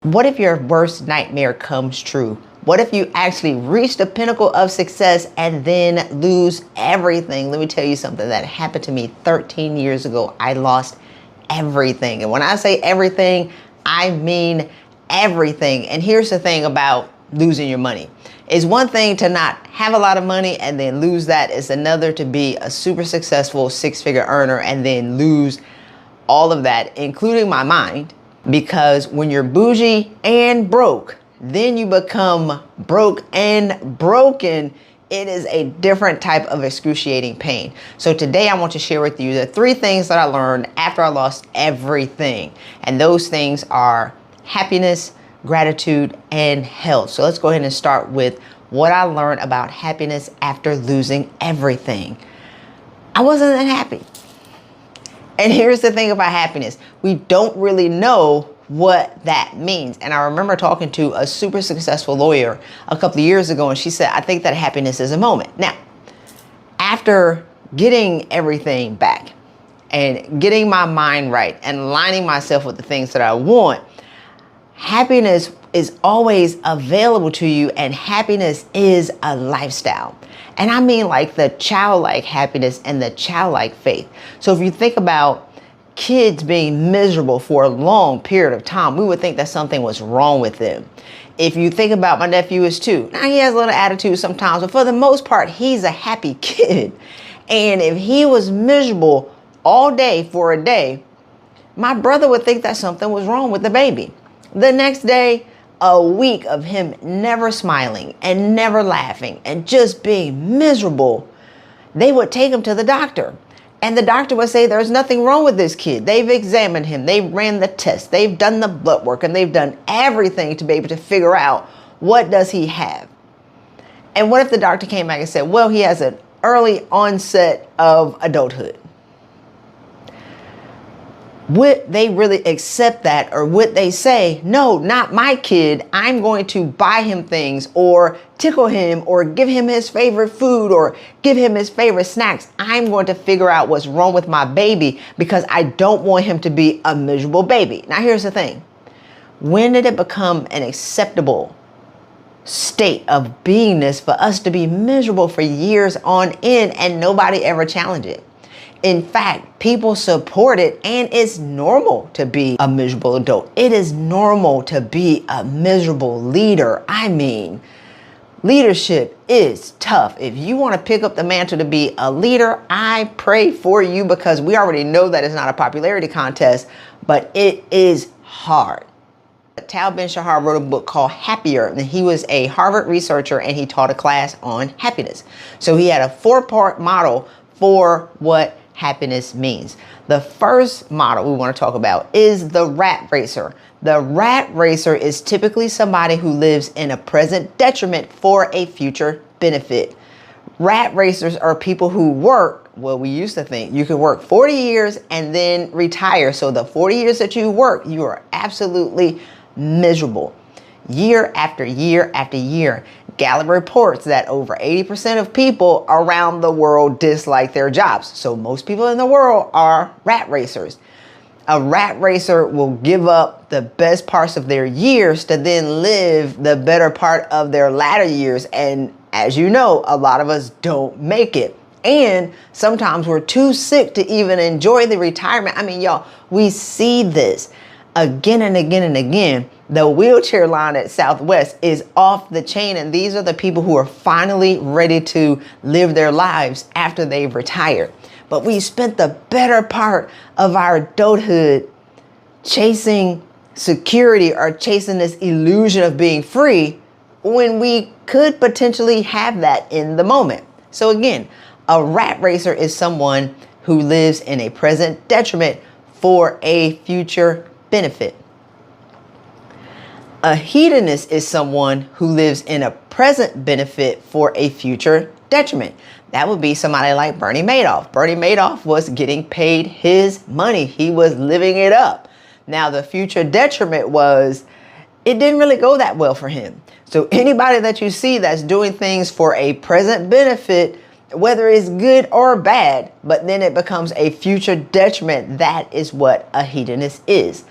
What if your worst nightmare comes true? What if you actually reach the pinnacle of success and then lose everything? Let me tell you something that happened to me 13 years ago. I lost everything. And when I say everything, I mean everything. And here's the thing about losing your money. It's one thing to not have a lot of money and then lose that. It's another to be a super successful six-figure earner and then lose all of that, including my mind. Because when you're bougie and broke, then you become broke and broken. It is a different type of excruciating pain. So today I want to share with you the 3 things that I learned after I lost everything. And those things are happiness, gratitude, and health. So let's go ahead and start with what I learned about happiness after losing everything. I wasn't that happy. And here's the thing about happiness. We don't really know what that means. And I remember talking to a super successful lawyer a couple of years ago, and she said, I think that happiness is a moment. Now, after getting everything back and getting my mind right and aligning myself with the things that I want, happiness is always available to you, and happiness is a lifestyle. And I mean like the childlike happiness and the childlike faith. So if you think about kids being miserable for a long period of time, we would think that something was wrong with them. If you think about my nephew is 2. Now he has a little attitude sometimes, but for the most part, he's a happy kid. And if he was miserable all day for a day, my brother would think that something was wrong with the baby. The next day, a week of him never smiling and never laughing and just being miserable, they would take him to the doctor. And the doctor would say, there's nothing wrong with this kid. They've examined him. They've ran the test. They've done the blood work, and they've done everything to be able to figure out what does he have. And what if the doctor came back and said, well, he has an early onset of adulthood? Would they really accept that, or would they say, no, not my kid. I'm going to buy him things or tickle him or give him his favorite food or give him his favorite snacks. I'm going to figure out what's wrong with my baby because I don't want him to be a miserable baby. Now, here's the thing. When did it become an acceptable state of beingness for us to be miserable for years on end and nobody ever challenged it? In fact, people support it, and it's normal to be a miserable adult. It is normal to be a miserable leader. I mean, leadership is tough. If you want to pick up the mantle to be a leader, I pray for you, because we already know that it's not a popularity contest, but it is hard. Tal Ben-Shahar wrote a book called Happier, and he was a Harvard researcher, and he taught a class on happiness. So he had a 4-part model for what happiness means. The first model we want to talk about is the rat racer. The rat racer is typically somebody who lives in a present detriment for a future benefit. Rat racers are people who work, well, we used to think you could work 40 years and then retire. So the 40 years that you work, you are absolutely miserable. Year after year after year. Gallup reports that over 80% of people around the world dislike their jobs. So most people in the world are rat racers. A rat racer will give up the best parts of their years to then live the better part of their latter years. And as you know, a lot of us don't make it. And sometimes we're too sick to even enjoy the retirement. I mean, y'all, we see this again and again and again. The wheelchair line at Southwest is off the chain, and these are the people who are finally ready to live their lives after they've retired. But we spent the better part of our adulthood chasing security or chasing this illusion of being free when we could potentially have that in the moment. So again, a rat racer is someone who lives in a present detriment for a future benefit. A hedonist is someone who lives in a present benefit for a future detriment. That would be somebody like Bernie Madoff. Bernie Madoff was getting paid his money. He was living it up. Now, the future detriment was it didn't really go that well for him. So anybody that you see that's doing things for a present benefit, whether it's good or bad, but then it becomes a future detriment, that is what a hedonist is.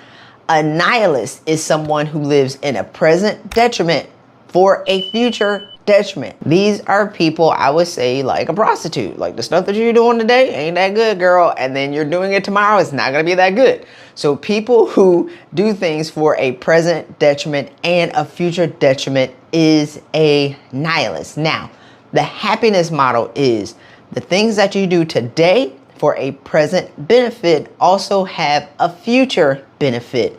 A nihilist is someone who lives in a present detriment for a future detriment. These are people, I would say, like a prostitute. Like, the stuff that you're doing today ain't that good, girl. And then you're doing it tomorrow, it's not going to be that good. So people who do things for a present detriment and a future detriment is a nihilist. Now, the happiness model is the things that you do today for a present benefit also have a future benefit.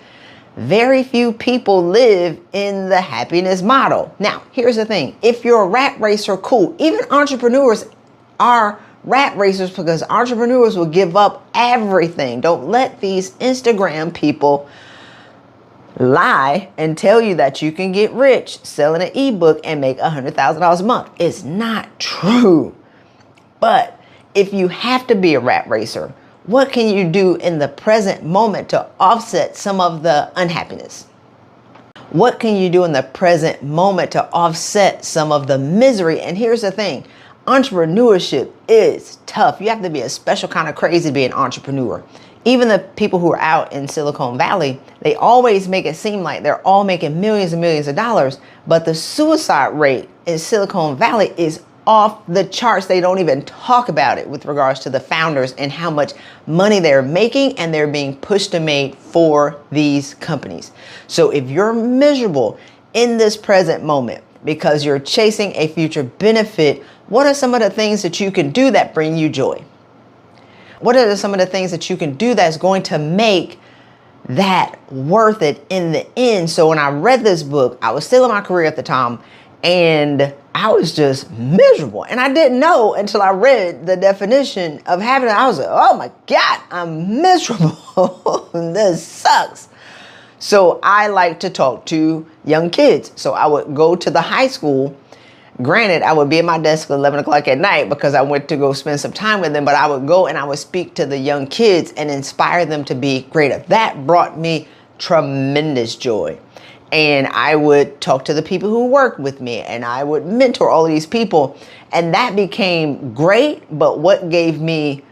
Very few people live in the happiness model. Now, here's the thing. If you're a rat racer, cool. Even entrepreneurs are rat racers because entrepreneurs will give up everything. Don't let these Instagram people lie and tell you that you can get rich selling an ebook and make $100,000 a month. It's not true. But if you have to be a rat racer, what can you do in the present moment to offset some of the unhappiness? What can you do in the present moment to offset some of the misery? And here's the thing. Entrepreneurship is tough. You have to be a special kind of crazy to be an entrepreneur. Even the people who are out in Silicon Valley, they always make it seem like they're all making millions and millions of dollars. But the suicide rate in Silicon Valley is off the charts. They don't even talk about it with regards to the founders and how much money they're making and they're being pushed to make for these companies. So if you're miserable in this present moment because you're chasing a future benefit, what are some of the things that you can do that bring you joy? What are some of the things that you can do that's going to make that worth it in the end? So when I read this book, I was still in my career at the time, and I was just miserable. And I didn't know until I read the definition of happiness. I was like, oh my God, I'm miserable. This sucks. So I like to talk to young kids. So I would go to the high school. Granted, I would be at my desk at 11 o'clock at night because I went to go spend some time with them. But I would go and I would speak to the young kids and inspire them to be greater. That brought me tremendous joy. And I would talk to the people who work with me and I would mentor all of these people. And that became great. But what gave me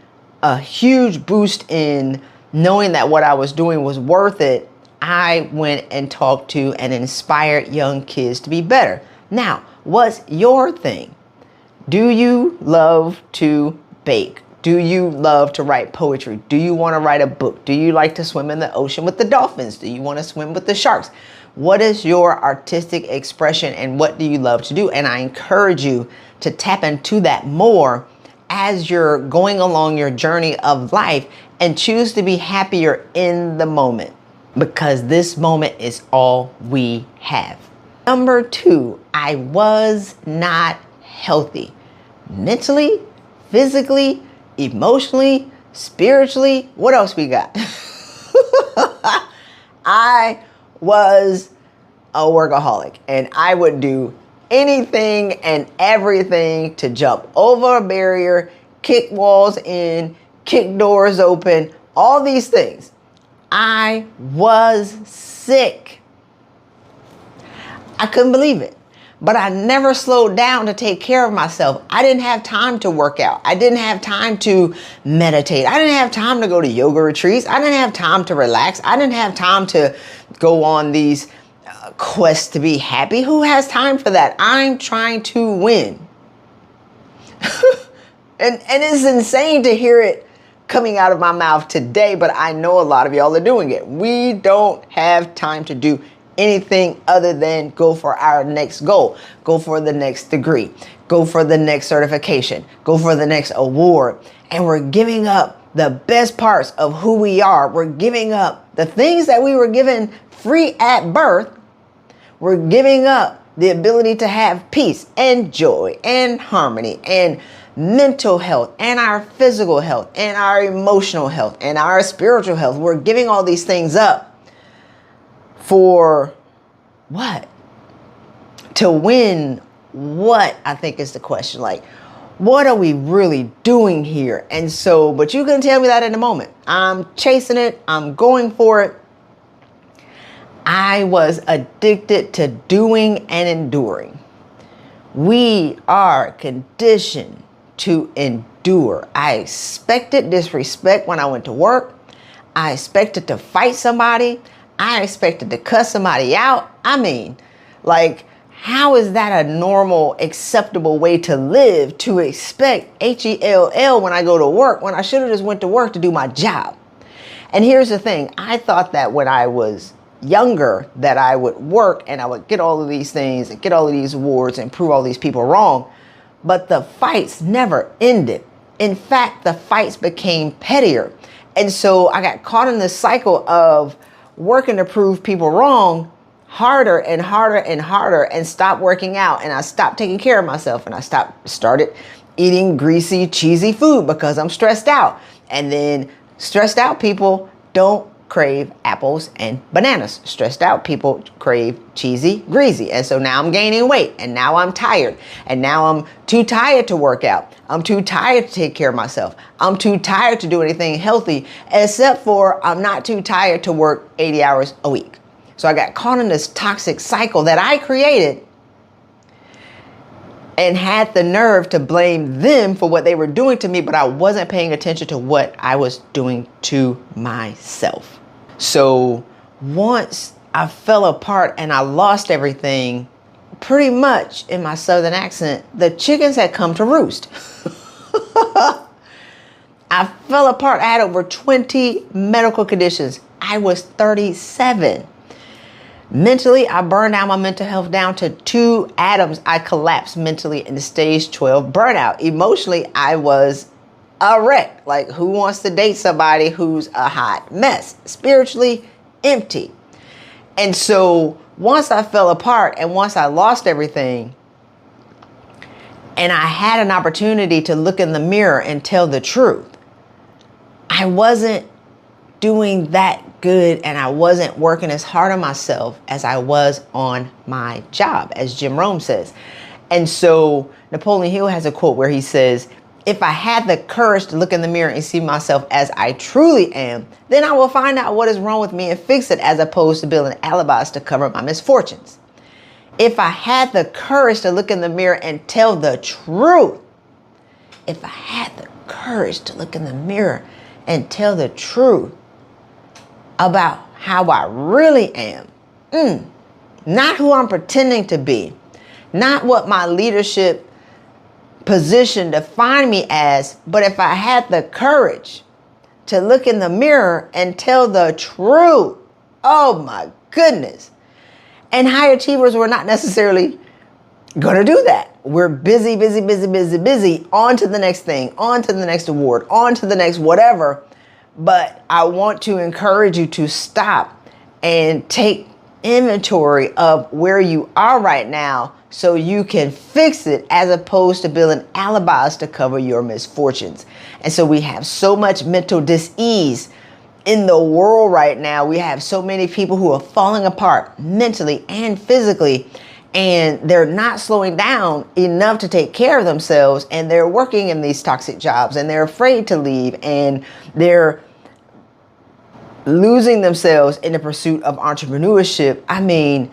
a huge boost in knowing that what I was doing was worth it, I went and talked to and inspired young kids to be better. Now, what's your thing? Do you love to bake? Do you love to write poetry? Do you want to write a book? Do you like to swim in the ocean with the dolphins? Do you want to swim with the sharks? What is your artistic expression and what do you love to do? And I encourage you to tap into that more as you're going along your journey of life and choose to be happier in the moment, because this moment is all we have. Number 2, I was not healthy. Mentally, physically, emotionally, spiritually. What else we got? I was a workaholic and I would do anything and everything to jump over a barrier, kick walls in, kick doors open, all these things. I was sick. I couldn't believe it. But I never slowed down to take care of myself. I didn't have time to work out. I didn't have time to meditate. I didn't have time to go to yoga retreats. I didn't have time to relax. I didn't have time to go on these quests to be happy. Who has time for that? I'm trying to win. and it's insane to hear it coming out of my mouth today, but I know a lot of y'all are doing it. We don't have time to do anything other than go for our next goal, go for the next degree, go for the next certification, go for the next award. And we're giving up the best parts of who we are. We're giving up the things that we were given free at birth. We're giving up the ability to have peace and joy and harmony and mental health and our physical health and our emotional health and our spiritual health. We're giving all these things up for what? To win what, I think is the question. Like, what are we really doing here? And so, but you can tell me that in a moment. I'm chasing it. I'm going for it. I was addicted to doing and enduring. We are conditioned to endure. I expected disrespect when I went to work. I expected to fight somebody. I expected to cuss somebody out. I mean, like, how is that a normal, acceptable way to live, to expect HELL when I go to work, when I should have just went to work to do my job? And here's the thing. I thought that when I was younger that I would work and I would get all of these things and get all of these awards and prove all these people wrong. But the fights never ended. In fact, the fights became pettier. And so I got caught in this cycle of working to prove people wrong harder and harder and harder, and stopped working out, and I stopped taking care of myself, and I started eating greasy, cheesy food because I'm stressed out. And then stressed out people don't crave apples and bananas. Stressed out people crave cheesy, greasy. And so now I'm gaining weight, and now I'm tired, and now I'm too tired to work out. I'm too tired to take care of myself. I'm too tired to do anything healthy, except for I'm not too tired to work 80 hours a week. So I got caught in this toxic cycle that I created, and had the nerve to blame them for what they were doing to me, but I wasn't paying attention to what I was doing to myself. So once I fell apart and I lost everything, pretty much in my southern accent, the chickens had come to roost. I fell apart. I had over 20 medical conditions. I was 37. Mentally, I burned down my mental health down to 2 atoms. I collapsed mentally in the stage 12 burnout. Emotionally, I was a wreck. Like, who wants to date somebody who's a hot mess? Spiritually, empty. And so once I fell apart and once I lost everything, and I had an opportunity to look in the mirror and tell the truth, I wasn't doing that good, and I wasn't working as hard on myself as I was on my job, as Jim Rome says. And so Napoleon Hill has a quote where he says, if I had the courage to look in the mirror and see myself as I truly am, then I will find out what is wrong with me and fix it, as opposed to building alibis to cover my misfortunes. If I had the courage to look in the mirror and tell the truth, if I had the courage to look in the mirror and tell the truth about how I really am, not who I'm pretending to be, not what my leadership position defined me as, but if I had the courage to look in the mirror and tell the truth, oh my goodness. And high achievers were not necessarily going to do that. We're busy, on to the next thing, on to the next award, on to the next whatever. But I want to encourage you to stop and take inventory of where you are right now so you can fix it, as opposed to building alibis to cover your misfortunes. And so we have so much mental dis-ease in the world right now. We have so many people who are falling apart mentally and physically, and they're not slowing down enough to take care of themselves, and they're working in these toxic jobs, and they're afraid to leave, and they're losing themselves in the pursuit of entrepreneurship. I mean,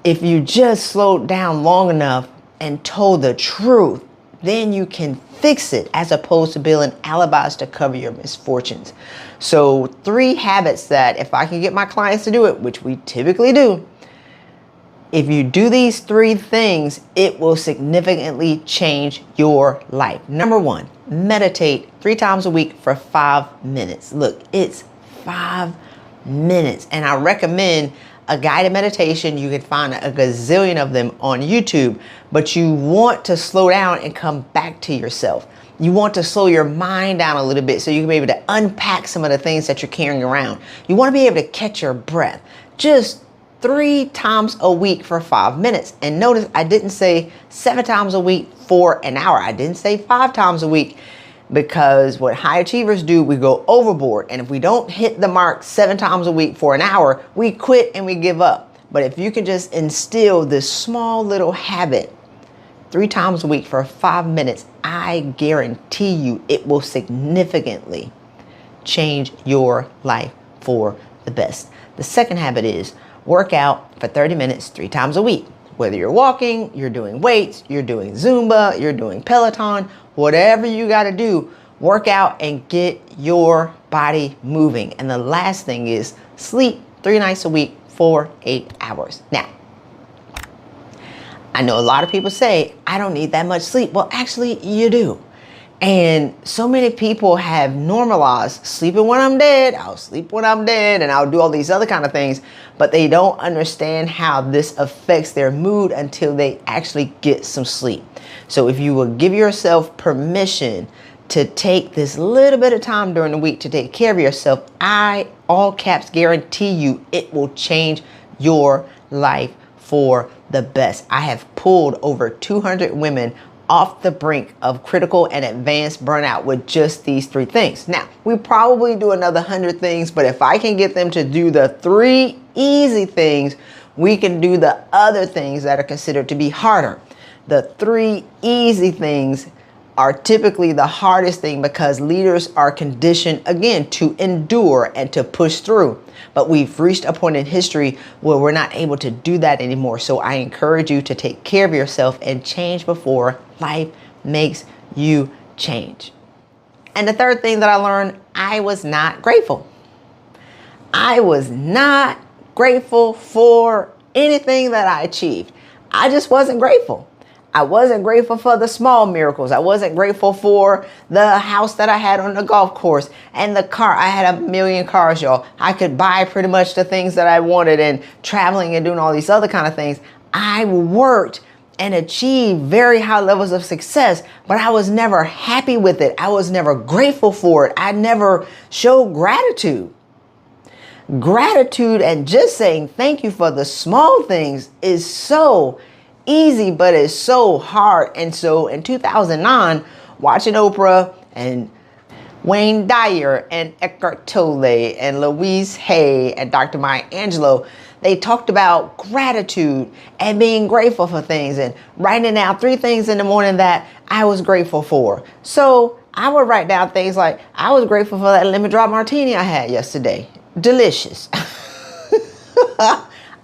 if you just slowed down long enough and told the truth, then you can fix it, as opposed to building alibis to cover your misfortunes. So 3 habits that, if I can get my clients to do it, which we typically do, if you do these 3 things, it will significantly change your life. Number 1, meditate 3 times a week for 5 minutes. Look, it's 5 minutes. And I recommend a guided meditation. You can find a gazillion of them on YouTube, but you want to slow down and come back to yourself. You want to slow your mind down a little bit so you can be able to unpack some of the things that you're carrying around. You want to be able to catch your breath. Just 3 times a week for 5 minutes. And notice I didn't say 7 times a week for an hour. I didn't say 5 times a week, because what high achievers do, we go overboard. And if we don't hit the mark 7 times a week for an hour, we quit and we give up. But if you can just instill this small little habit 3 times a week for 5 minutes, I guarantee you it will significantly change your life for the best. The second habit is work out for 30 minutes 3 times a week. Whether you're walking, you're doing weights, you're doing Zumba, you're doing Peloton, whatever you got to do, work out and get your body moving. And the last thing is sleep 3 nights a week for 8 hours. Now, I know a lot of people say, I don't need that much sleep. Well, actually, you do. And so many people have normalized sleeping when I'm dead. I'll sleep when I'm dead, and I'll do all these other kind of things. But they don't understand how this affects their mood until they actually get some sleep. So if you will give yourself permission to take this little bit of time during the week to take care of yourself, I, all caps, guarantee you it will change your life for the best. I have pulled over 200 women off the brink of critical and advanced burnout with just these 3 things. Now, we probably do another 100 things, but if I can get them to do the 3 easy things, we can do the other things that are considered to be harder. The 3 easy things are typically the hardest thing because leaders are conditioned, again, to endure and to push through. But we've reached a point in history where we're not able to do that anymore. So I encourage you to take care of yourself and change before life makes you change. And the third thing that I learned, I was not grateful. I was not grateful for anything that I achieved. I just wasn't grateful. I wasn't grateful for the small miracles. I wasn't grateful for the house that I had on the golf course and the car. I had a million cars, y'all. I could buy pretty much the things that I wanted and traveling and doing all these other kind of things. I worked and achieved very high levels of success, but I was never happy with it. I was never grateful for it. I never showed gratitude. Gratitude and just saying thank you for the small things is so easy, but it's so hard. And so in 2009, watching Oprah and Wayne Dyer and Eckhart Tolle and Louise Hay and Dr. Maya Angelou, they talked about gratitude and being grateful for things and writing down 3 things in the morning that I was grateful for. So I would write down things like, I was grateful for that lemon drop martini I had yesterday. Delicious.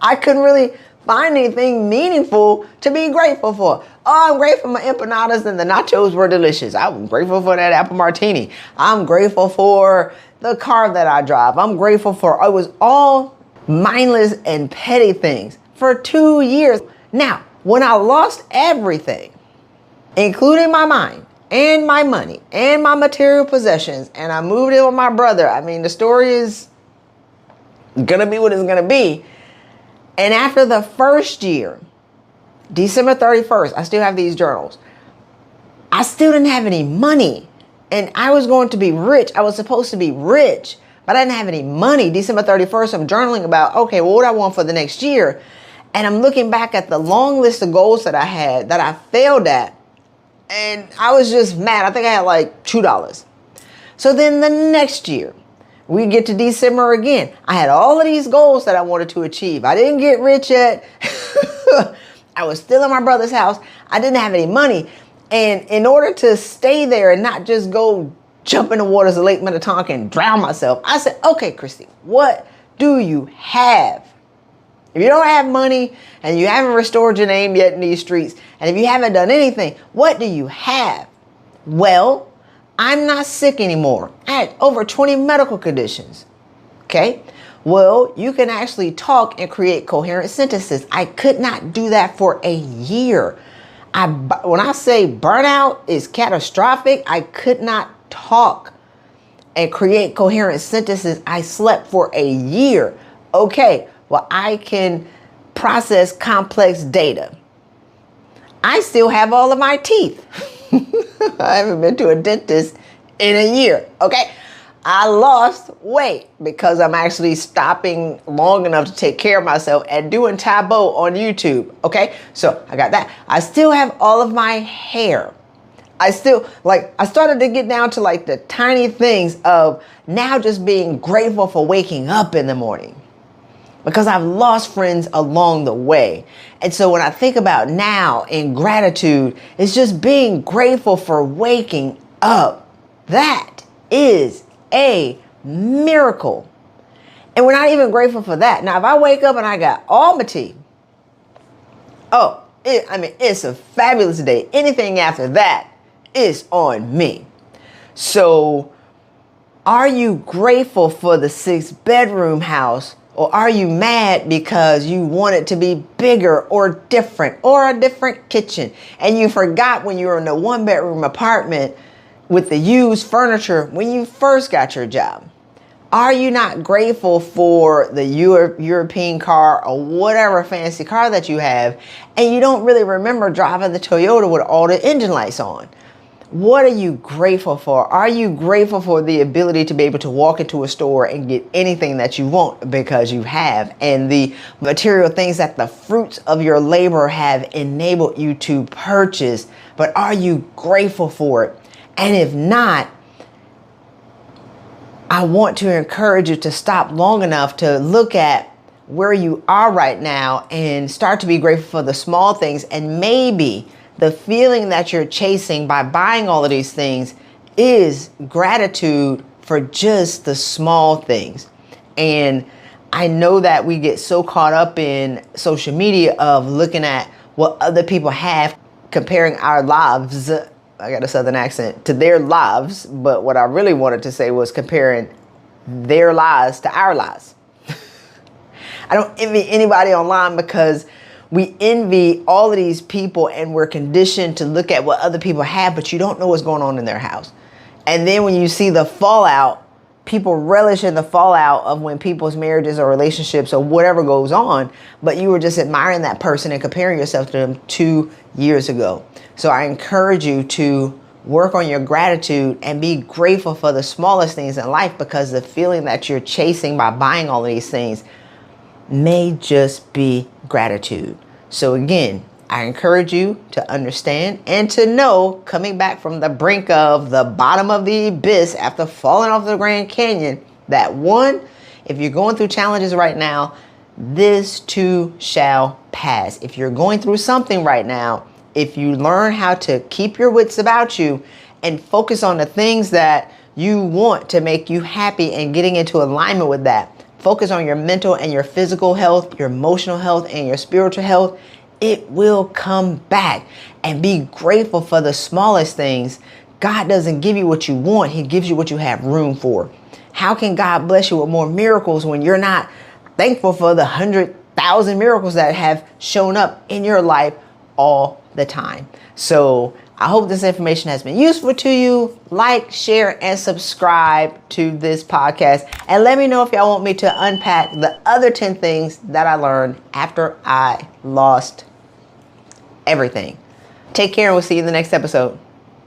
I couldn't really find anything meaningful to be grateful for. Oh, I'm grateful for my empanadas and the nachos were delicious. I'm grateful for that apple martini. I'm grateful for the car that I drive. I'm grateful for, it was all mindless and petty things for 2 years. Now, when I lost everything, including my mind and my money and my material possessions, and I moved in with my brother, I mean, the story is gonna be what it's gonna be. And after the first year, December 31st, I still have these journals. I still didn't have any money. And I was going to be rich. I was supposed to be rich, but I didn't have any money. December 31st, I'm journaling about, okay, well, what do I want for the next year? And I'm looking back at the long list of goals that I had that I failed at. And I was just mad. I think I had like $2. So then the next year, we get to December again. I had all of these goals that I wanted to achieve. I didn't get rich yet. I was still in my brother's house. I didn't have any money. And in order to stay there and not just go jump in the waters of Lake Minnetonka and drown myself, I said, okay, Christy, what do you have? If you don't have money and you haven't restored your name yet in these streets, and if you haven't done anything, what do you have? Well, I'm not sick anymore. I had over 20 medical conditions. Okay. Well, you can actually talk and create coherent sentences. I could not do that for a year. When I say burnout is catastrophic, I could not talk and create coherent sentences. I slept for a year. Okay. Well, I can process complex data. I still have all of my teeth. I haven't been to a dentist in a year. Okay. I lost weight because I'm actually stopping long enough to take care of myself and doing Taebo on YouTube. Okay. So I got that. I still have all of my hair. I started to get down to like the tiny things of now just being grateful for waking up in the morning, because I've lost friends along the way. And so when I think about now in gratitude, it's just being grateful for waking up. That is a miracle. And we're not even grateful for that. Now, if I wake up and I got all my teeth, it's a fabulous day. Anything after that is on me. So are you grateful for the 6-bedroom house Or are you mad because you want it to be bigger or different, or a different kitchen, and you forgot when you were in a 1-bedroom apartment with the used furniture when you first got your job? Are you not grateful for the European car or whatever fancy car that you have, and you don't really remember driving the Toyota with all the engine lights on? What are you grateful for? Are you grateful for the ability to be able to walk into a store and get anything that you want because you have, and the material things that the fruits of your labor have enabled you to purchase? But are you grateful for it? And if not, I want to encourage you to stop long enough to look at where you are right now and start to be grateful for the small things. And maybe the feeling that you're chasing by buying all of these things is gratitude for just the small things. And I know that we get so caught up in social media of looking at what other people have, comparing our lives, I got a southern accent, to their lives. But what I really wanted to say was comparing their lives to our lives. I don't envy anybody online, because we envy all of these people and we're conditioned to look at what other people have, but you don't know what's going on in their house. And then when you see the fallout, people relish in the fallout of when people's marriages or relationships or whatever goes on, but you were just admiring that person and comparing yourself to them 2 years ago. So I encourage you to work on your gratitude and be grateful for the smallest things in life, because the feeling that you're chasing by buying all of these things may just be gratitude. So again, I encourage you to understand and to know, coming back from the brink of the bottom of the abyss after falling off the Grand Canyon, that one, if you're going through challenges right now, this too shall pass. If you're going through something right now, if you learn how to keep your wits about you and focus on the things that you want to make you happy and getting into alignment with that, focus on your mental and your physical health, your emotional health, and your spiritual health, it will come back. And be grateful for the smallest things. God doesn't give you what you want. He gives you what you have room for. How can God bless you with more miracles when you're not thankful for the 100,000 miracles that have shown up in your life all the time? So I hope this information has been useful to you. Like, share, and subscribe to this podcast. And let me know if y'all want me to unpack the other 10 things that I learned after I lost everything. Take care, and we'll see you in the next episode.